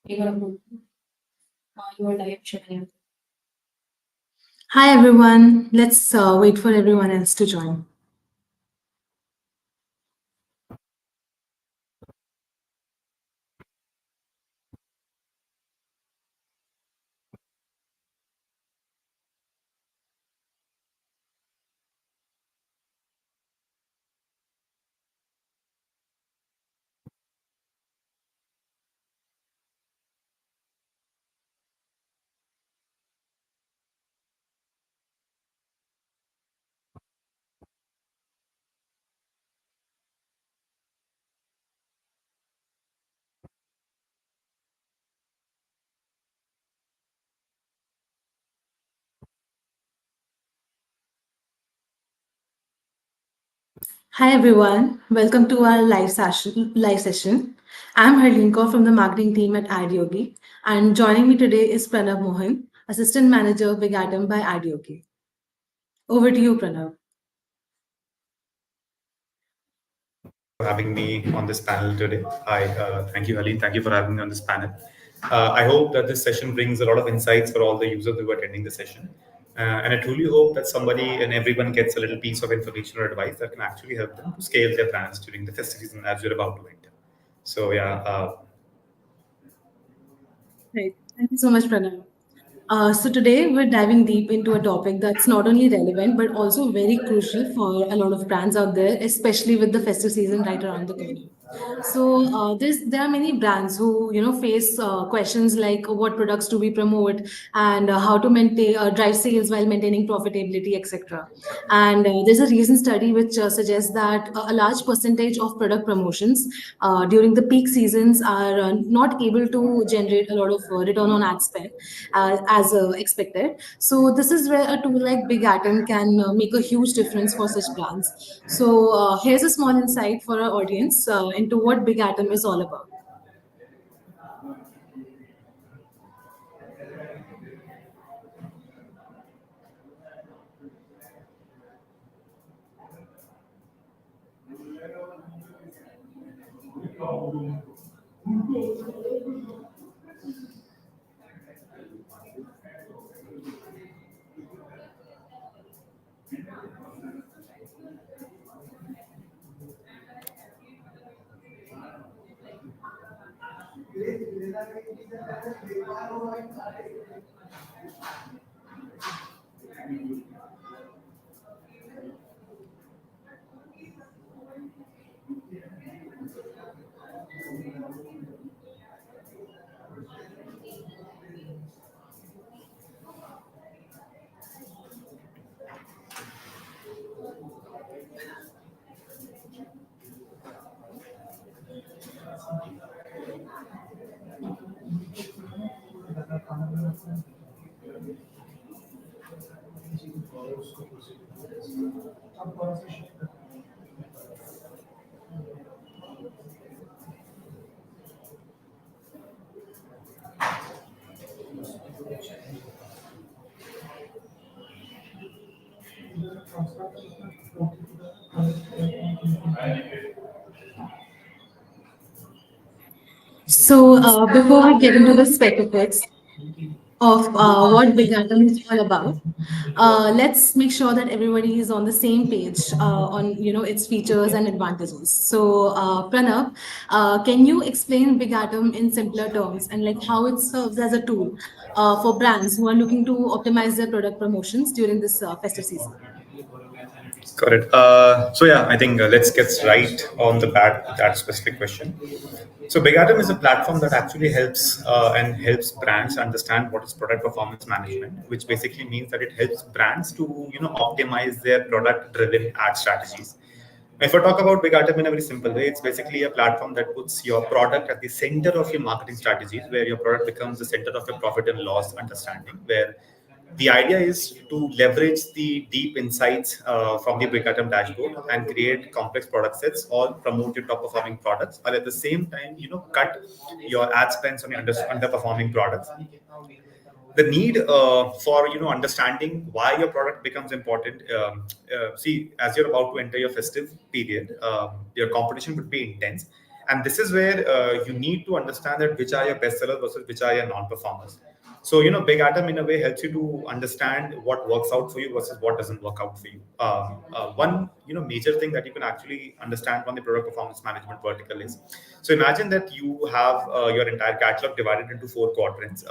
You are live, Shivani. Hi everyone. Let's wait for everyone else to join. Hi everyone. Welcome to our live session. I'm Harlinko from the marketing team at Adyogi, and joining me today is Pranav Mohan, Assistant Manager Big Atom by Adyogi. Over to you, Pranav. Having me on this panel today. Hi, thank you, Haleen. Thank you for having me on this panel. I hope that this session brings a lot of insights for all the users who are attending the session. And I truly hope that somebody and everyone gets a little piece of information or advice that can actually help them to scale their brands during the festive season as we're about to enter. So, yeah, Right. Thank you so much, Pranav. So today we're diving deep into a topic that's not only relevant but also very crucial for a lot of brands out there, especially with the festive season right around the corner. So there are many brands who face questions like what products do we promote and how to maintain drive sales while maintaining profitability, etc. And there's a recent study which suggests that a large percentage of product promotions during the peak seasons are not able to generate a lot of return on ad spend as expected. So this is where a tool like Big Atom can make a huge difference for such brands. So here's a small insight for our audience into what Big Atom is all about. So before we get into the specifics of what Big Atom is all about, let's make sure that everybody is on the same page on its features and advantages. So Pranav, can you explain Big Atom in simpler terms and like how it serves as a tool for brands who are looking to optimize their product promotions during this festive season? got it. So, yeah, I think let's get right on the bat with that specific question. So Big Atom is a platform that actually helps brands understand what is product performance management, which basically means that it helps brands to optimize their product driven ad strategies. If I talk about Big Atom in a very simple way, it's basically a platform that puts your product at the center of your marketing strategies, where your product becomes the center of your profit and loss understanding, where the idea is to leverage the deep insights from the Big Atom dashboard and create complex product sets or promote your top performing products, while at the same time, cut your ad spends on your underperforming products. The need for understanding why your product becomes important. See, as you're about to enter your festive period, your competition would be intense, And this is where you need to understand that which are your best sellers versus which are your non-performers. So, Big Atom in a way helps you to understand what works out for you versus what doesn't work out for you. One, major thing that you can actually understand on the product performance management vertical is, so imagine that you have your entire catalog divided into four quadrants.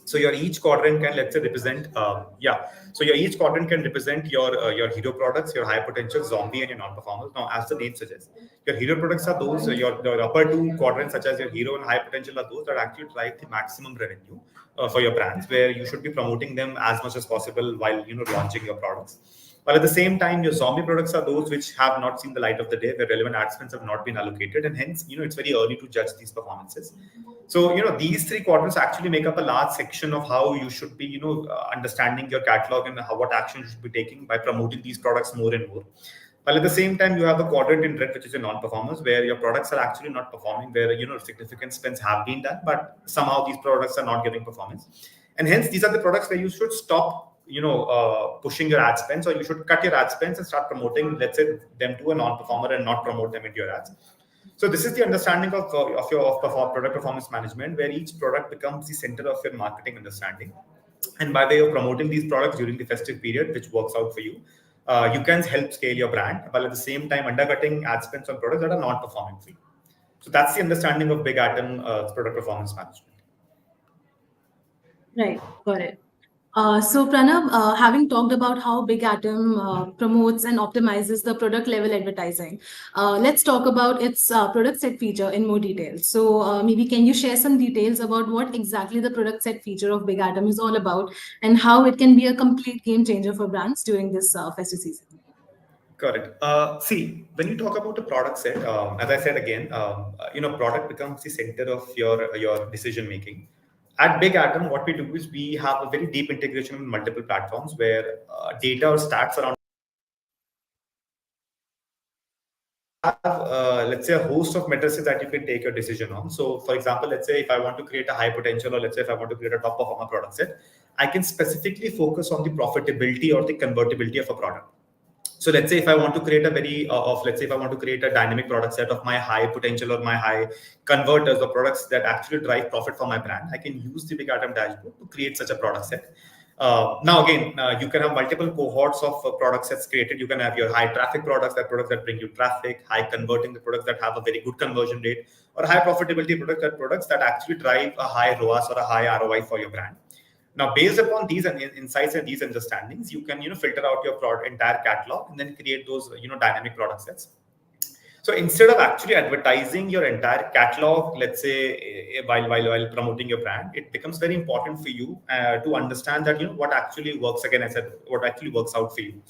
So your each quadrant can, let's say, represent so your each quadrant can represent your hero products, your high potential, zombie, and your non-performers. Now, as the name suggests, your hero products are those, your upper two quadrants, such as your hero and high potential, are those that actually drive the maximum revenue for your brands, where you should be promoting them as much as possible while launching your products. But at the same time, your zombie products are those which have not seen the light of the day, where relevant ad spends have not been allocated, and hence, it's very early to judge these performances. So, these three quadrants actually make up a large section of how you should be, understanding your catalog and what action you should be taking by promoting these products more and more. While at the same time, you have a quadrant in red, which is your non-performers, where your products are actually not performing, where significant spends have been done, but somehow these products are not giving performance, and hence these are the products where you should stop, pushing your ad spends, or you should cut your ad spends and start promoting, let's say, them to a non-performer and not promote them into your ads. So this is the understanding of product performance management, where each product becomes the center of your marketing understanding. And by way of promoting these products during the festive period, which works out for you, you can help scale your brand, while at the same time undercutting ad spends on products that are not performing for you. So that's the understanding of Big Atom product performance management. Right, got it. So, Pranav, having talked about how Big Atom promotes and optimizes the product level advertising, let's talk about its product set feature in more detail. So, maybe can you share some details about what exactly the product set feature of Big Atom is all about, and how it can be a complete game changer for brands during this festive season? Correct. See, when you talk about a product set, as I said again, product becomes the center of your decision making. At Big Atom, what we do is we have a very deep integration with multiple platforms, where data or stats around have, let's say, a host of matrices that you can take your decision on. So, for example, let's say if I want to create a high potential, or let's say if I want to create a top performer product set, I can specifically focus on the profitability or the convertibility of a product. So let's say if I want to create a let's say if I want to create a dynamic product set of my high potential or my high converters, or products that actually drive profit for my brand, I can use the Big Atom dashboard to create such a product set. Now again, you can have multiple cohorts of product sets created. You can have your high traffic products, that bring you traffic, high converting, the products that have a very good conversion rate, or high profitability products that actually drive a high ROAS or a high ROI for your brand. Now, based upon these insights and these understandings, you can filter out your entire catalog and then create those dynamic product sets. So instead of actually advertising your entire catalog, let's say while promoting your brand, it becomes very important for you to understand that what actually works. Again, I said what actually works out for you,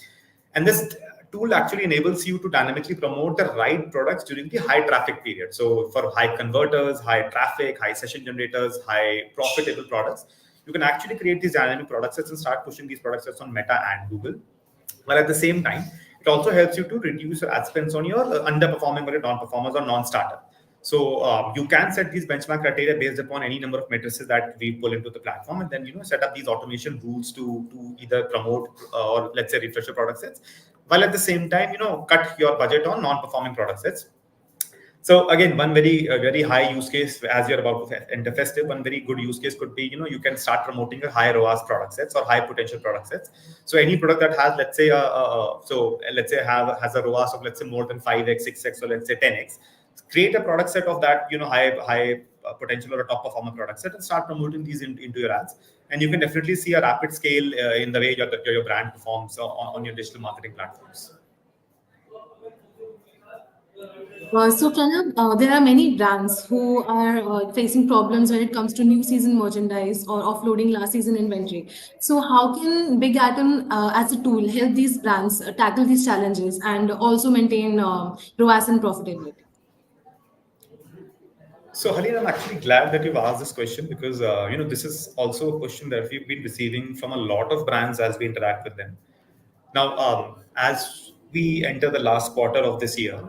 and this tool actually enables you to dynamically promote the right products during the high traffic period. So for high converters, high traffic, high session generators, high profitable products, you can actually create these dynamic product sets and start pushing these product sets on Meta and Google. While at the same time, it also helps you to reduce your ad spends on your underperforming or your non-performers or non-starter. So you can set these benchmark criteria based upon any number of matrices that we pull into the platform, and then set up these automation rules to either promote or let's say refresh your product sets, while at the same time cut your budget on non-performing product sets. So again, one very high use case as you're about to enter festive, one very good use case could be you can start promoting a high ROAS product sets or high potential product sets. So any product that has let's say let's say has a ROAS of let's say more than 5x, 6x, or let's say 10x. Create a product set of that high potential or a top performer product set and start promoting these into your ads. And you can definitely see a rapid scale in the way your brand performs on your digital marketing platforms. So, Pranav, there are many brands who are facing problems when it comes to new season merchandise or offloading last season inventory. So, how can Big Atom, as a tool, help these brands tackle these challenges and also maintain ROAS and profitability? So, Halil, I'm actually glad that you've asked this question, because this is also a question that we've been receiving from a lot of brands as we interact with them. Now, as we enter the last quarter of this year,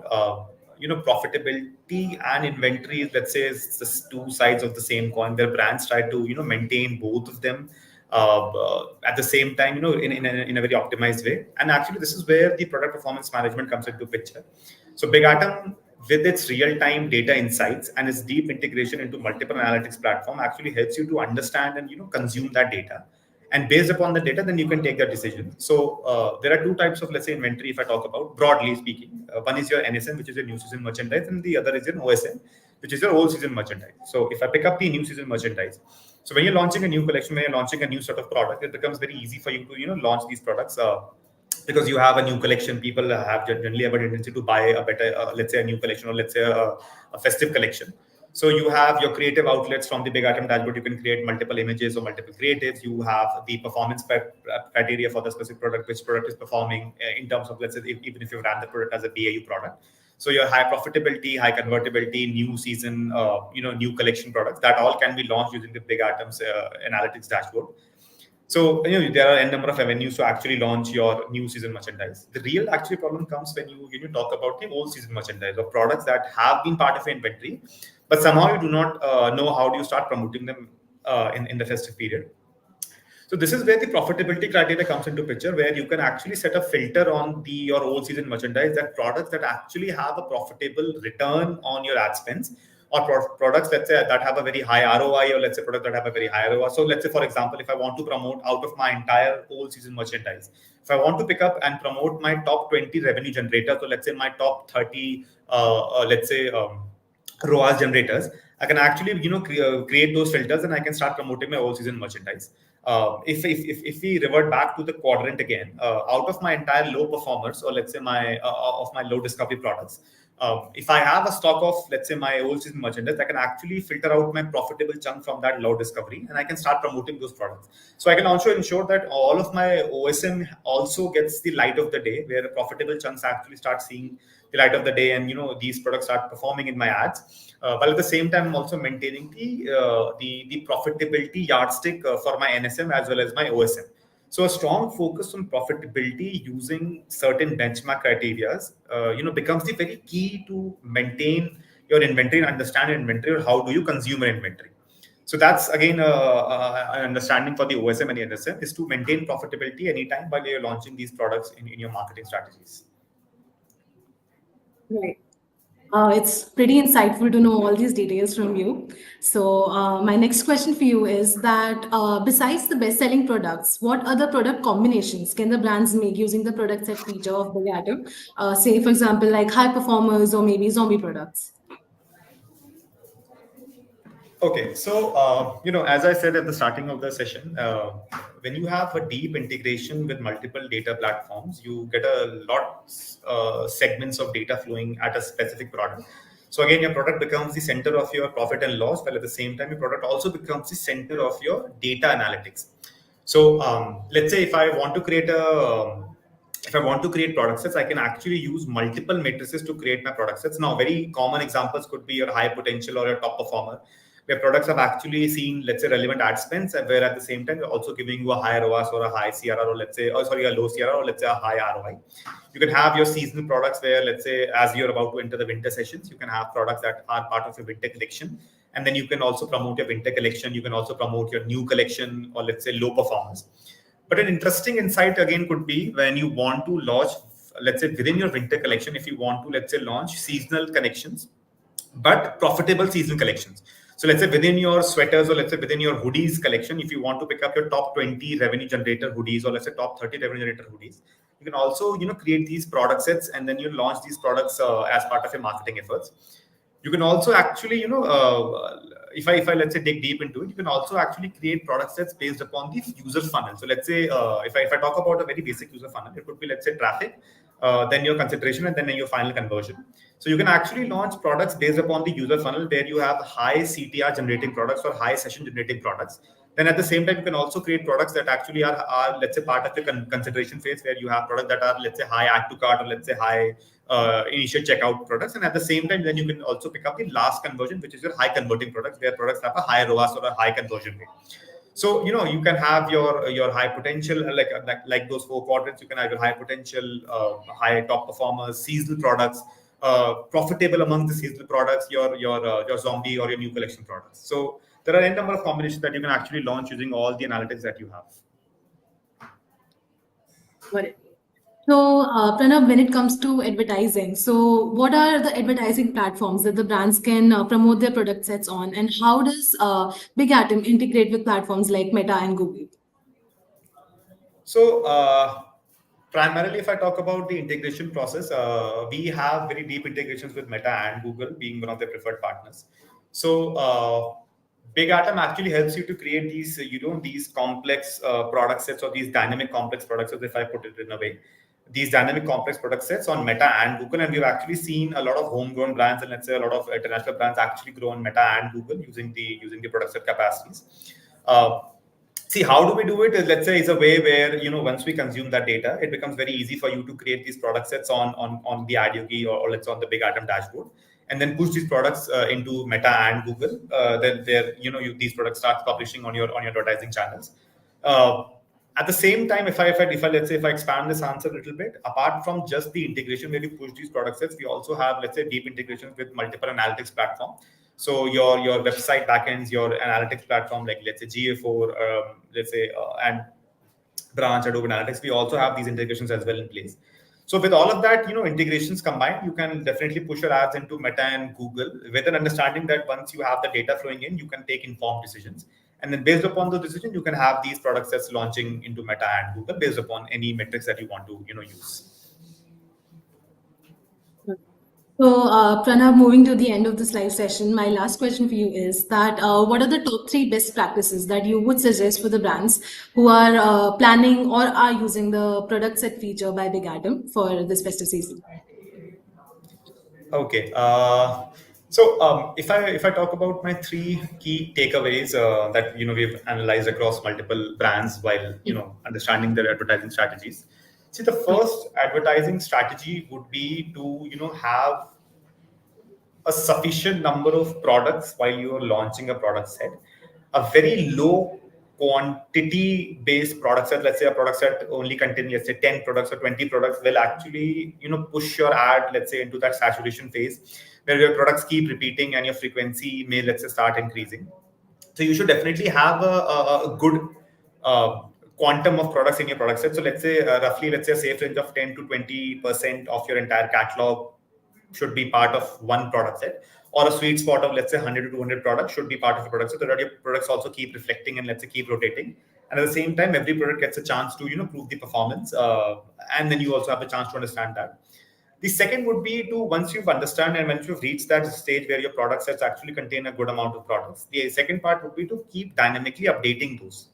profitability and inventory, let's say, is the two sides of the same coin. Their brands try to maintain both of them at the same time, in a very optimized way. And actually, this is where the product performance management comes into picture. So, Big Atom, with its real-time data insights and its deep integration into multiple analytics platform actually helps you to understand and consume that data. And based upon the data, then you can take that decision. So there are two types of, let's say, inventory. If I talk about broadly speaking, one is your NSM, which is your new season merchandise, and the other is your OSM, which is your old season merchandise. So if I pick up the new season merchandise, so when you're launching a new collection, when you're launching a new sort of product, it becomes very easy for you to launch these products. Because you have a new collection, people have generally have a tendency to buy a better, let's say, a new collection, or let's say a festive collection. So you have your creative outlets from the Big Atom dashboard. You can create multiple images or multiple creatives. You have the performance criteria for the specific product, which product is performing in terms of, let's say, even if you ran the product as a BAU product. So your high profitability, high convertibility, new season, new collection products, that all can be launched using the Big Atom's analytics dashboard. So there are a number of avenues to actually launch your new season merchandise. The real actually problem comes when you talk about the old season merchandise or products that have been part of your inventory, but somehow you do not know how do you start promoting them in the festive period. So this is where the profitability criteria comes into picture, where you can actually set a filter on your old season merchandise, that products that actually have a profitable return on your ad spends, or products, let's say, that have a very high ROI, or let's say products that have a very high ROI. So let's say, for example, if I want to promote out of my entire old season merchandise, if I want to pick up and promote my top 20 revenue generators, so let's say my top 30, let's say, ROAS generators, I can actually create those filters, and I can start promoting my old season merchandise. If we revert back to the quadrant again, out of my entire low performers, or let's say my of my low discovery products, if I have a stock of, let's say, my old season merchandise, I can actually filter out my profitable chunk from that low discovery, and I can start promoting those products. So I can also ensure that all of my OSM also gets the light of the day, where profitable chunks actually start seeing the light of the day, and these products start performing in my ads. While at the same time, I'm also maintaining the profitability yardstick for my NSM as well as my OSM. So a strong focus on profitability using certain benchmark criteria, becomes the very key to maintain your inventory and understand your inventory, or how do you consume your inventory. So that's again an understanding for the OSM and the NSM, is to maintain profitability anytime while you're launching these products in your marketing strategies. Right. It's pretty insightful to know all these details from you. So, my next question for you is that besides the best-selling products, what other product combinations can the brands make using the product set feature of the Atom? Say, for example, like high performers or maybe zombie products. Okay, so as I said at the starting of the session, when you have a deep integration with multiple data platforms, you get a lot segments of data flowing at a specific product. So again, your product becomes the center of your profit and loss, while at the same time, your product also becomes the center of your data analytics. So let's say if I want to create product sets, I can actually use multiple matrices to create my product sets. Now, very common examples could be your high potential or your top performer, where products have actually seen, let's say, relevant ad spends, and where at the same time, we're also giving you a high ROAS or a high CRR, or let's say, oh, sorry, a low CRR, or let's say a high ROI. You can have your seasonal products where, let's say, as you're about to enter the winter sessions, you can have products that are part of your winter collection. And then you can also promote your winter collection. You can also promote your new collection, or let's say low performance. But an interesting insight again could be when you want to launch, let's say, within your winter collection, if you want to, let's say, launch seasonal connections, but profitable seasonal collections. So let's say within your sweaters, or let's say within your hoodies collection, if you want to pick up your top 20 revenue generator hoodies, or let's say top 30 revenue generator hoodies, you can also create these product sets, and then you launch these products as part of your marketing efforts. You can also actually, if I let's say dig deep into it, you can also actually create product sets based upon the user funnel. So let's say if I talk about a very basic user funnel, it could be, let's say, traffic, then your consideration, and then your final conversion. So you can actually launch products based upon the user funnel, where you have high CTR generating products or high session generating products. Then at the same time, you can also create products that actually are let's say, part of the consideration phase, where you have products that are, let's say, high add to cart, or let's say high initial checkout products. And at the same time, then you can also pick up the last conversion, which is your high converting products, where products have a high ROAS or a high conversion rate. So you can have your high potential, like those four quadrants. You can have your high potential, high top performers, seasonal products, profitable among the seasonal products, your zombie or your new collection products. So there are a number of combinations that you can actually launch using all the analytics that you have. Got it. So, Pranav, when it comes to advertising, so what are the advertising platforms that the brands can promote their product sets on, and how does Big Atom integrate with platforms like Meta and Google? So, primarily, if I talk about the integration process, we have very deep integrations with Meta and Google, being one of their preferred partners. So, Big Atom actually helps you to create these, these complex product sets or these dynamic complex product sets, if I put it in a way. These dynamic complex product sets on Meta and Google, and we've actually seen a lot of homegrown brands and let's say a lot of international brands actually grow on Meta and Google using the product set capacities. Uh, See, how do we do it? Let's say is a way where once we consume that data, it becomes very easy for you to create these product sets on the Adyogi or let's say on the Big Atom dashboard, and then push these products into Meta and Google. Then there these products start publishing on your advertising channels. Uh, at the same time, if I let's say if I expand this answer a little bit, apart from just the integration where we push these product sets, we also have let's say deep integrations with multiple analytics platform. So your website backends, your analytics platform like let's say GA4, let's say and branch Adobe Analytics, we also have these integrations as well in place. So with all of that, integrations combined, you can definitely push your ads into Meta and Google with an understanding that once you have the data flowing in, you can take informed decisions. And then based upon the decision, you can have these product sets launching into Meta and Google based upon any metrics that you want to, use. So, Pranav, moving to the end of this live session, my last question for you is that what are the top three best practices that you would suggest for the brands who are planning or are using the product set feature by Big Atom for this festive season? Okay. So if I talk about my three key takeaways that we've analyzed across multiple brands while understanding their advertising strategies. See, the first advertising strategy would be to have a sufficient number of products while you are launching a product set. A very low quantity based product set, let's say a product set only contain let's say 10 products or 20 products, will actually push your ad let's say into that saturation phase where your products keep repeating and your frequency may let's say start increasing. So you should definitely have a good uh, quantum of products in your product set. So let's say roughly let's say a safe range of 10 to 20% of your entire catalog should be part of one product set, or a sweet spot of let's say 100 to 200 products should be part of a product set, so that your products also keep reflecting and let's say keep rotating. And at the same time, every product gets a chance to prove the performance, and then you also have a chance to understand that. The second would be to, once you've understand and once you've reached that stage where your product sets actually contain a good amount of products, the second part would be to keep dynamically updating those.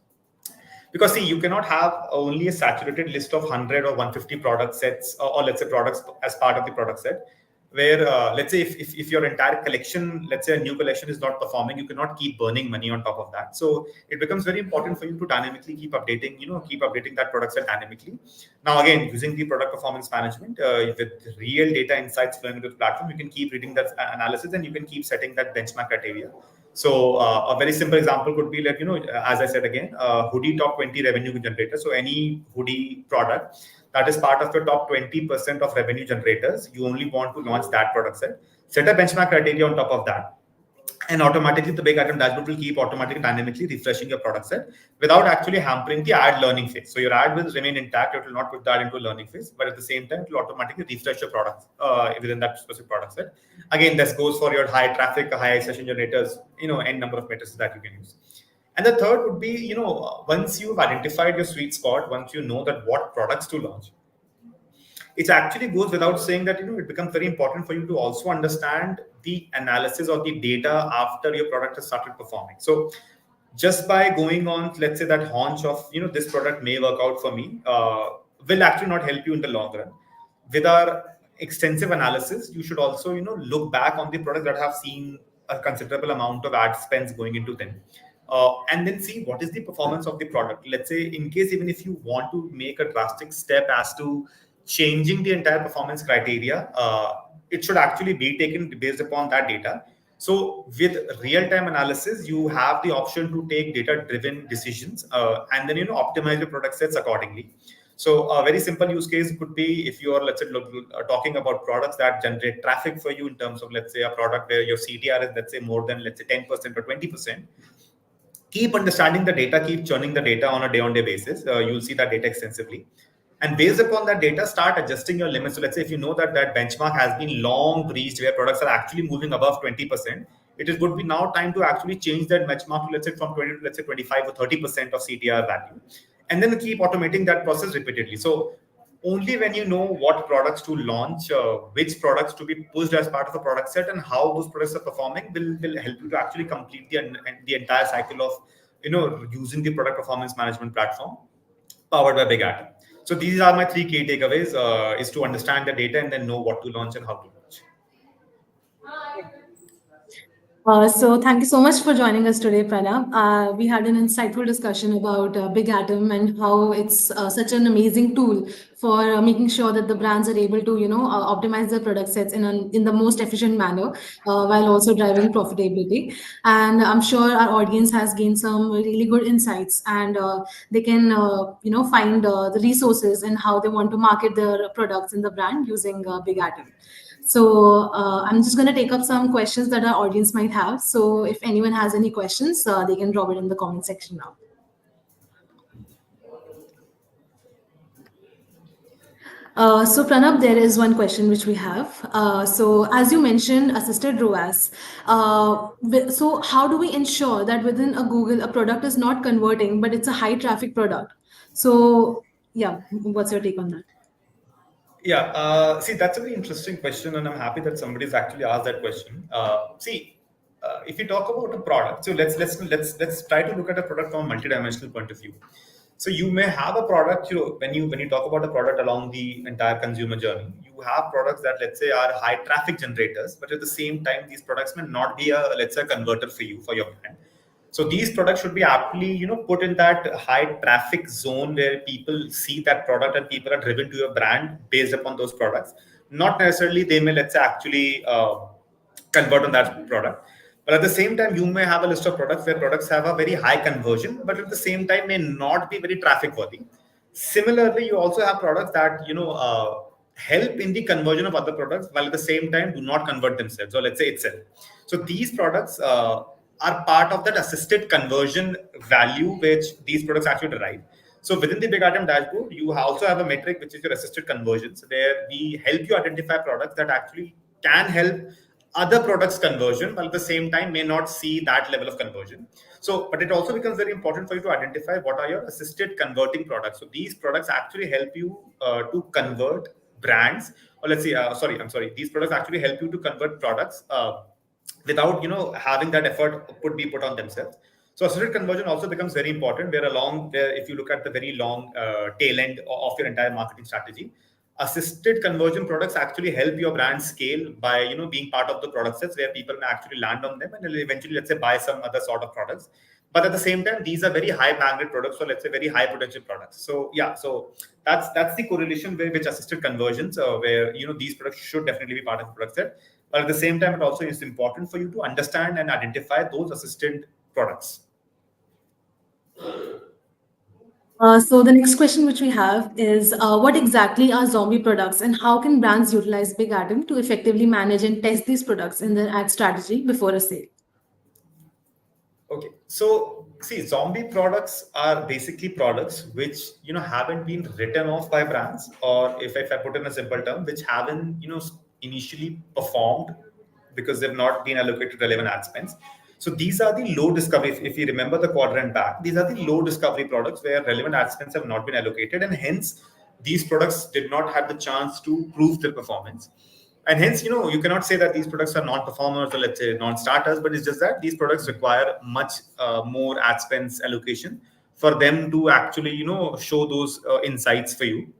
Because see, you cannot have only a saturated list of 100 or 150 product sets, or let's say products as part of the product set, where let's say if your entire collection, let's say a new collection is not performing, you cannot keep burning money on top of that. So it becomes very important for you to dynamically keep updating, keep updating that product set dynamically. Now again, using the product performance management with real data insights flowing into the platform, you can keep reading that analysis and you can keep setting that benchmark criteria. So a very simple example could be like, as I said again, hoodie top 20 revenue generator. So any hoodie product that is part of your top 20% of revenue generators, you only want to launch that product set. Set a benchmark criteria on top of that, and automatically the big item dashboard will keep automatically dynamically refreshing your product set without actually hampering the ad learning phase. So your ad will remain intact, it will not put that into a learning phase, but at the same time it will automatically refresh your product within that specific product set. Again, this goes for your high traffic, high session generators, n number of metrics that you can use. And the third would be, once you've identified your sweet spot, once you know that what products to launch, it actually goes without saying that it becomes very important for you to also understand the analysis or the data after your product has started performing. So just by going on, let's say that haunch of this product may work out for me, will actually not help you in the long run. With our extensive analysis, you should also look back on the products that have seen a considerable amount of ad spends going into them, and then see what is the performance of the product. Let's say in case even if you want to make a drastic step as to changing the entire performance criteria, it should actually be taken based upon that data. So with real-time analysis, you have the option to take data-driven decisions, and then optimize your product sets accordingly. So a very simple use case could be if you are, let's say, talking about products that generate traffic for you in terms of, let's say, a product where your CTR is, let's say, more than, let's say, 10% or 20%. Keep understanding the data, keep churning the data on a day-on-day basis. You'll see that data extensively. And based upon that data, start adjusting your limits. So let's say if you know that that benchmark has been long breached where products are actually moving above 20%, would be now time to actually change that benchmark to, let's say, from 20 to, let's say, 25 or 30% of CTR value, and then keep automating that process repeatedly. So only when you know what products to launch, which products to be pushed as part of a product set, and how those products are performing will help you to actually complete the entire cycle of using the product performance management platform powered by Big Atom. So these are my three key takeaways: is to understand the data and then know what to launch and how to launch. So thank you so much for joining us today, Pranav. We had an insightful discussion about Big Atom and how it's such an amazing tool for making sure that the brands are able to, optimize their product sets in the most efficient manner while also driving profitability. And I'm sure our audience has gained some really good insights, and they can, find the resources and how they want to market their products in the brand using Big Atom. So I'm just going to take up some questions that our audience might have. So if anyone has any questions, they can drop it in the comment section now. So Pranab, there is one question which we have. So as you mentioned, assisted ROAS. So how do we ensure that within a Google, a product is not converting, but it's a high traffic product? So yeah, what's your take on that? Yeah, see, that's a very interesting question, and I'm happy that somebody's actually asked that question. If you talk about a product, so let's try to look at a product from a multidimensional point of view. So you may have a product, when you talk about a product along the entire consumer journey, you have products that, let's say, are high traffic generators, but at the same time, these products may not be a, let's say, a converter for you for your brand. So these products should be aptly, put in that high traffic zone where people see that product and people are driven to your brand based upon those products. Not necessarily they may, let's say, actually convert on that product. But at the same time, you may have a list of products where products have a very high conversion, but at the same time may not be very traffic worthy. Similarly, you also have products that help in the conversion of other products, while at the same time do not convert themselves, or let's say itself. So these products are part of that assisted conversion value which these products actually derive. So within the Big Item dashboard, you also have a metric which is your assisted conversions, where we help you identify products that actually can help other products conversion, while at the same time may not see that level of conversion. So, but it also becomes very important for you to identify what are your assisted converting products. So these products actually help you to convert brands, or let's say, these products actually help you to convert products without having that effort be put on themselves. So assisted conversion also becomes very important, where if you look at the very long tail end of your entire marketing strategy, assisted conversion products actually help your brand scale by being part of the product sets where people may actually land on them and will eventually, let's say, buy some other sort of products. But at the same time, these are very high magnet products, so let's say very high potential products. So yeah, so that's the correlation which assisted conversions, where these products should definitely be part of the product set. But at the same time, it also is important for you to understand and identify those assisted products. So the next question which we have is what exactly are zombie products and how can brands utilize Big Atom to effectively manage and test these products in their ad strategy before a sale? Okay, so see, zombie products are basically products which haven't been written off by brands, or if I put in a simple term, which haven't initially performed because they've not been allocated relevant ad spends. So these are the low discovery. If you remember the quadrant back, these are the low discovery products where relevant ad spends have not been allocated, and hence these products did not have the chance to prove their performance. And hence, you cannot say that these products are non-performers or, let's say, non-starters, but it's just that these products require much more ad spends allocation for them to actually show those insights for you.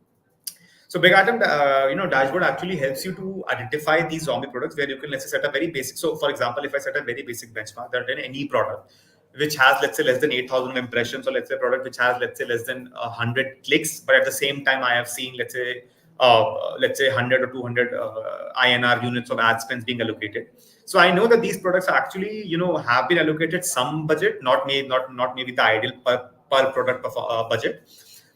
So Big Atom, dashboard actually helps you to identify these zombie products where you can, let's say, set a very basic. So for example, if I set a very basic benchmark that in any product which has, let's say, less than 8,000 impressions, or let's say a product which has, let's say, less than 100 clicks, but at the same time I have seen, let's say 100 or 200 INR units of ad spends being allocated. So I know that these products actually, have been allocated some budget, not maybe the ideal per product budget.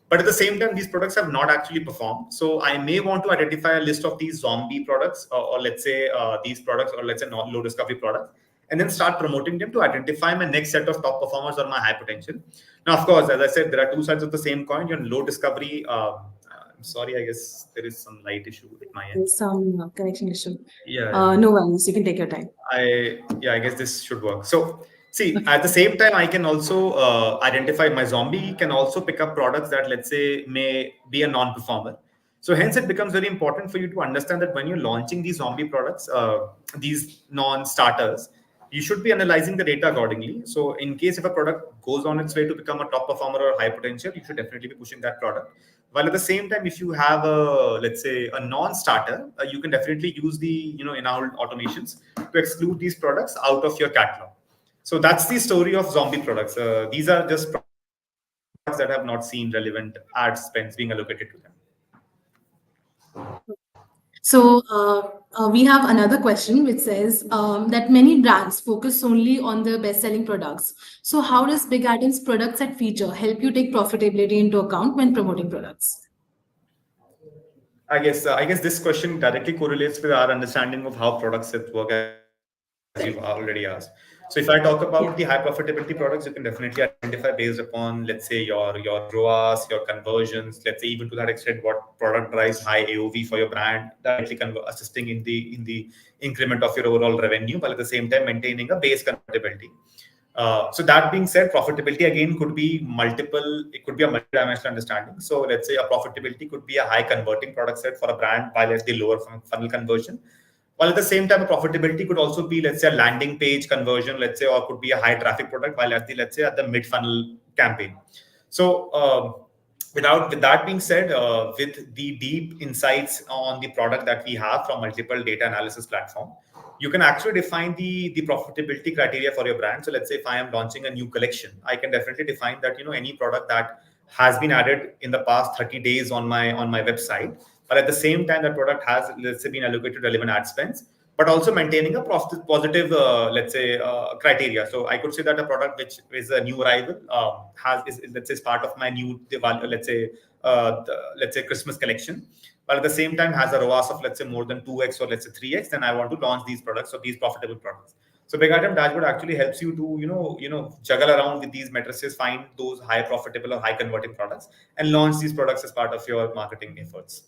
But at the same time, these products have not actually performed. So I may want to identify a list of these zombie products, or let's say these products, or let's say low discovery products, and then start promoting them to identify my next set of top performers or my high potential. Now, of course, as I said, there are two sides of the same coin. Your low discovery I'm sorry, I guess there is some light issue at my end. There's some connection issue. Yeah, yeah. No worries, you can take your time. I guess this should work. So see, Okay. at the same time, I can also identify my zombie can also pick up products that, let's say, may be a non-performer. So hence, it becomes very important for you to understand that when you're launching these zombie products, these non-starters, you should be analyzing the data accordingly. So in case if a product goes on its way to become a top performer or high potential, you should definitely be pushing that product. While at the same time, if you have a, let's say, a non-starter, you can definitely use the in-house automations to exclude these products out of your catalog. So that's the story of zombie products. These are just products that have not seen relevant ad spends being allocated to them. So we have another question which says that many brands focus only on the best-selling products. So how does Big Atom's products and feature help you take profitability into account when promoting products? I guess this question directly correlates with our understanding of how products work, as you've already asked. So if I talk about the high Yeah. profitability products, you can definitely identify based upon, let's say, your ROAS, your conversions, let's say even to that extent what product drives high AOV for your brand, directly assisting in the increment of your overall revenue, while at the same time maintaining a base convertibility. So that being said, profitability again could be multiple. It could be a multi-dimensional understanding. So let's say a profitability could be a high converting product set for a brand, while at the lower funnel conversion. While at the same time, a profitability could also be, let's say, a landing page conversion, let's say, or could be a high traffic product, while at the, let's say, at the mid funnel campaign. So with that being said, with the deep insights on the product that we have from multiple data analysis platform, you can actually define the profitability criteria for your brand. So let's say if I am launching a new collection, I can definitely define that any product that has been added in the past 30 days on my website, but at the same time that product has, let's say, been allocated relevant ad spends, but also maintaining a positive, let's say, criteria. So I could say that a product which is a new arrival let's say, is part of my new, let's say Christmas collection, but at the same time has a ROAS of, let's say, more than 2x or let's say 3x, then I want to launch these products, so these profitable products. So Big Atom dashboard actually helps you to juggle around with these matrices, find those high profitable or high converting products, and launch these products as part of your marketing efforts.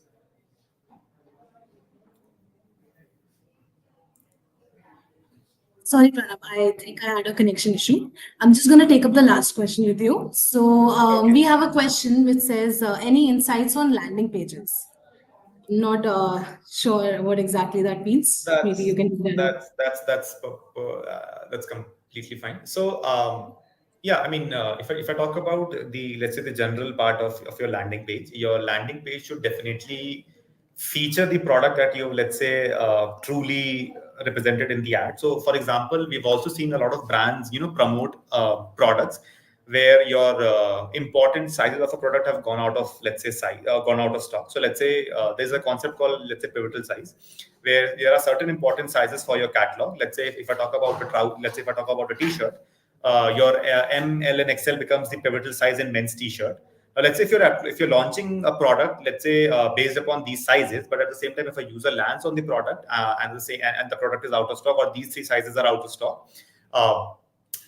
Sorry, Pranab, I think I had a connection issue. I'm just going to take up the last question with you. So we Okay. have a question which says, any insights on landing pages? Not sure what exactly that means. Maybe you That's can do that up. that's completely fine. So yeah, I mean, if I talk about the, let's say, the general part of your landing page should definitely feature the product that you've, let's say, truly represented in the ad. So for example, we've also seen a lot of brands promote products where your important sizes of a product have gone out of, let's say, gone out of stock. So let's say there's a concept called, let's say, pivotal size, where there are certain important sizes for your catalog. Let's say if I talk about let's say if I talk about a t-shirt, your M, L, and XL becomes the pivotal size in men's t-shirt. Let's say if you're launching a product, let's say based upon these sizes, but at the same time, if a user lands on the product and the product is out of stock, or these three sizes are out of stock, uh,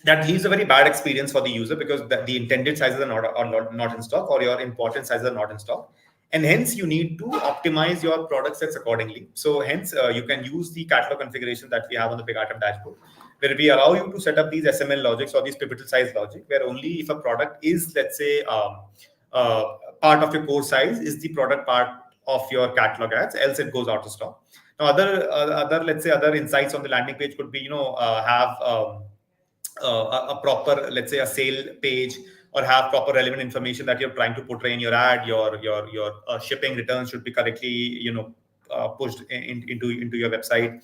that leaves a very bad experience for the user, because the intended sizes are not in stock, or your important sizes are not in stock, and hence you need to optimize your product sets accordingly. So hence you can use the catalog configuration that we have on the BigAtom dashboard, where we allow you to set up these SML logics or these pivotal size logic, where only if a product is, let's say, uh, part of your core size is the product part of your catalog ads, else it goes out of stock. Now other let's say other insights on the landing page could be have a proper, let's say, a sale page, or have proper relevant information that you're trying to portray in your ad. Your shipping returns should be correctly pushed into your website.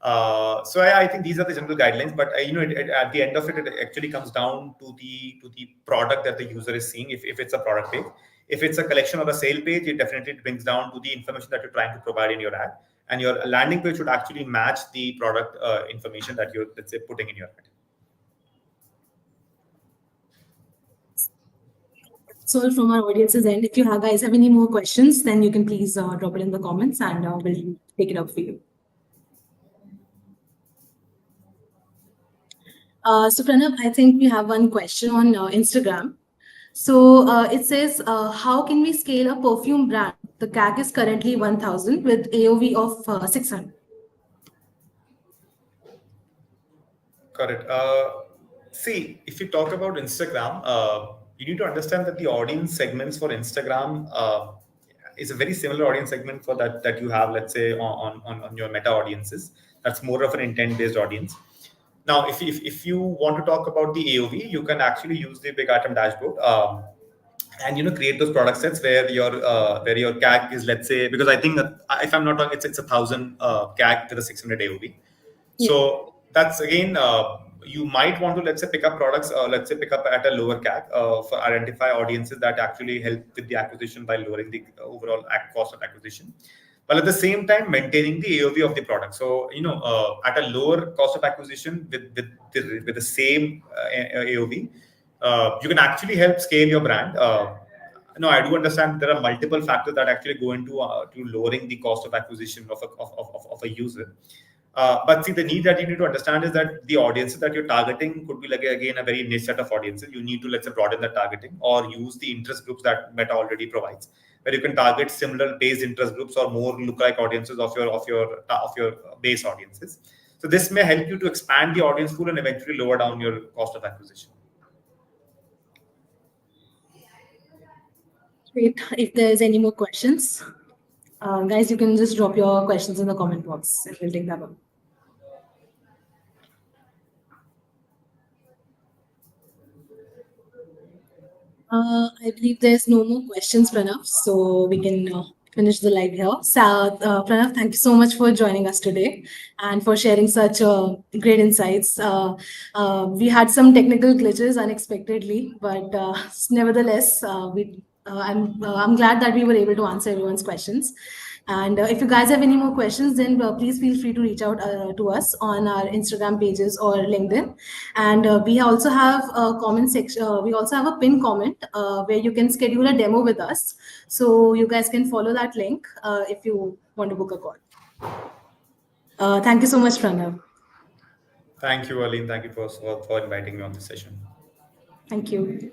So I think these are the general guidelines, but at the end of it, it actually comes down to the product that the user is seeing. If it's a product page, if it's a collection or a sale page, it definitely brings down to the information that you're trying to provide in your ad, and your landing page should actually match the product information that you're, let's say, putting in your ad. So from our audience's end, if you guys have any more questions, then you can please drop it in the comments and we'll take it up for you. So Pranav, I think we have one question on Instagram. So it says, how can we scale a perfume brand? The CAC is currently 1,000 with AOV of 600. Correct. See, if you talk about Instagram, you need to understand that the audience segments for Instagram is a very similar audience segment for that you have, let's say, on your meta audiences. That's more of an intent-based audience. Now, if you want to talk about the AOV, you can actually use the big item dashboard. And create those product sets where your CAC is, let's say, because I think if I'm not wrong, it's 1,000 CAC with a 600 AOV. Yeah. So that's again, you might want to, let's say, pick up products, let's say pick up at a lower CAC for identify audiences that actually help with the acquisition by lowering the overall cost of acquisition, while at the same time maintaining the AOV of the product. So at a lower cost of acquisition with the same AOV, you can actually help scale your brand. No, I do understand there are multiple factors that actually go into to lowering the cost of acquisition of a user. But see, the need that you need to understand is that the audiences that you're targeting could be like again a very niche set of audiences. You need to, let's say, broaden the targeting or use the interest groups that Meta already provides, where you can target similar based interest groups or more lookalike audiences of your base audiences. So this may help you to expand the audience pool and eventually lower down your cost of acquisition. Wait, if there's any more questions, guys, you can just drop your questions in the comment box and we'll take that up. I believe there's no more questions, Pranav, so we can finish the live here. So, Pranav, thank you so much for joining us today and for sharing such great insights. We had some technical glitches unexpectedly, but nevertheless, I'm glad that we were able to answer everyone's questions. And if you guys have any more questions, then please feel free to reach out to us on our Instagram pages or LinkedIn. And we also have a comment section. We also have a pin comment where you can schedule a demo with us. So you guys can follow that link if you want to book a call. Thank you so much, Pranav. Thank you, Aline. Thank you for inviting me on this session. Thank you.